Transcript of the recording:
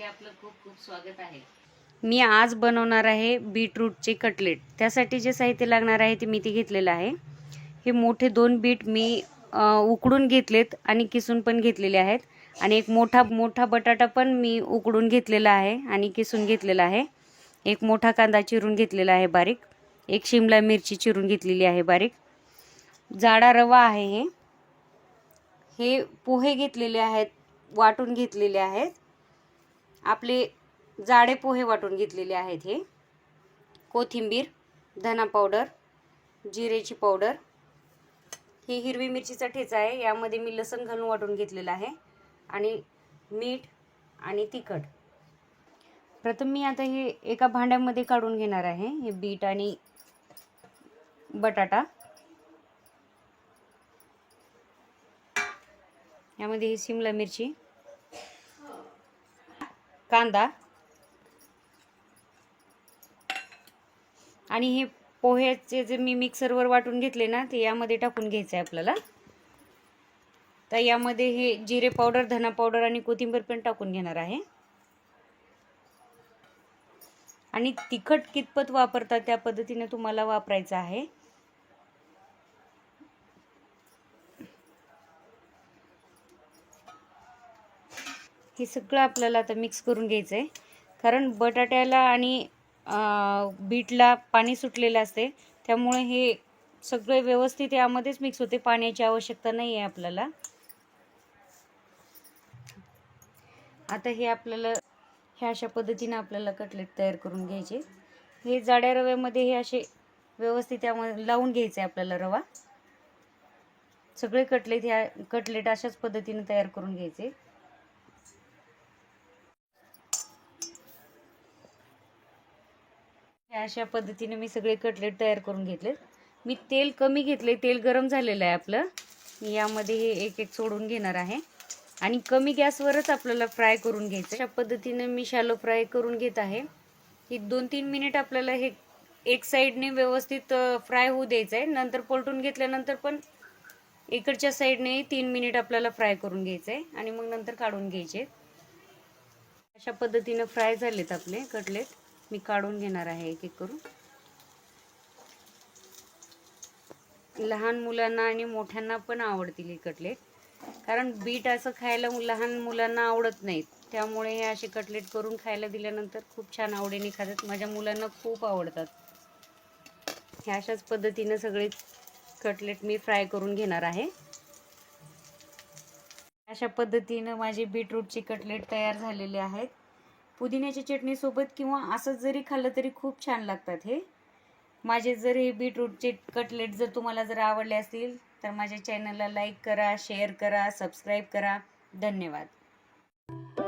आपलं खूप खूप स्वागत आहे। मी आज बनवणार आहे बीटरूटचे कटलेट। त्यासाठी जे साहित्य लागणार आहे ते मी घेतलेलं आहे। हे मोठे 2 बीट मी उकडून घेतलेत आणि किसून पण घेतलेले आहेत आणि एक मोठा बटाटा पण मी उकडून घेतलेला आहे आणि किसून घेतलेला आहे। एक मोठा कांदा चिरून घेतलेला आहे बारीक, एक शिमला मिरची चिरून घेतलेली आहे बारीक, जाडा रवा आहे। हे पोहे घेतलेले आहेत, वाटून घेतलेले आहेत, आपले जाडे पोहे वाटून घेतलेले आहेत। हे कोथिंबीर, धना पावडर, जिरेची पावडर, ही हिरवी मिरचीचा ठेचा आहे, यामध्ये मी लसूण घालून वाटून घेतलेला आहे आणि मीठ आणि तिखट। प्रथम मी आता हे एका भांड्यामध्ये काढून घेणार आहे। हे बीट आणि बटाटा, यामध्ये ही शिमला मिरची, कांदा आणि हे पोह्याचे जे मी मिक्सरवर वाटून घेतले ना ते यामध्ये टाकून घ्यायचं आहे आपल्याला। तर यामध्ये हे जिरे पावडर, धना पावडर आणि कोथिंबीर पण टाकून घेणार आहे आणि तिखट कितपत वापरतात त्या पद्धतीने तुम्हाला वापरायचं आहे। हे सगळं आपल्याला आता मिक्स करून घ्यायचं आहे, कारण बटाट्याला आणि बीटला पाणी सुटलेलं असते, त्यामुळे हे सगळे व्यवस्थित यामध्येच मिक्स होते, पाण्याची आवश्यकता नाही आहे आपल्याला। आता हे आपल्याला अशा पद्धतीने आपल्याला कटलेट तयार करून घ्यायचे। हे जाड्या रव्यामध्ये हे असे व्यवस्थित यामध्ये लावून घ्यायचे आपल्याला रवा। सगळे कटलेट अशाच पद्धतीने तयार करून घ्यायचे। अशा पद्धतीने मी सगळे कटलेट तयार करून घेतले। मी तेल कमी घेतले, तेल गरम झालेलं आहे आपलं। मी यामध्ये हे एक एक सोडून घेणार आहे आणि कमी गॅसवरच आपल्याला फ्राय करून घ्यायचं। अशा पद्धतीने मी शॅलो फ्राय करून घेत आहे। ही 2-3 मिनिट आपल्याला हे एक साईडने व्यवस्थित फ्राय होऊ द्यायचं आहे। नंतर पलटून घेतल्यानंतर पण इकडच्या साईडने 3 मिनिट आपल्याला फ्राय करून घ्यायचं आहे आणि मग नंतर काढून घ्यायचे। अशा पद्धतीने फ्राय झालेत आपले कटलेट, मी काढून घेणार आहे एक एक करून। लहान मुलांना आणि मोठ्यांना पण आवडतील हे कटलेट, कारण बीट असं खायला लहान मुलांना आवडत नाहीत, त्यामुळे हे असे कटलेट करून खायला दिल्यानंतर खूप छान आवडीने खातात। माझ्या मुलांना खूप आवडतात। हे अशाच पद्धतीने सगळे कटलेट मी फ्राय करून घेणार आहे। अशा पद्धतीने माझे बीटरूटचे कटलेट तयार झालेले आहेत। पुदिन्याच्या चटणी सोबत किंवा असंच जरी खाल्लं तरी खूप छान लागतात। हे माझे जर हे बीटरूटचे कटलेट जर तुम्हाला जर आवडले असतील तर माझ्या चॅनलला लाईक करा, शेअर करा, सबस्क्राईब करा। धन्यवाद।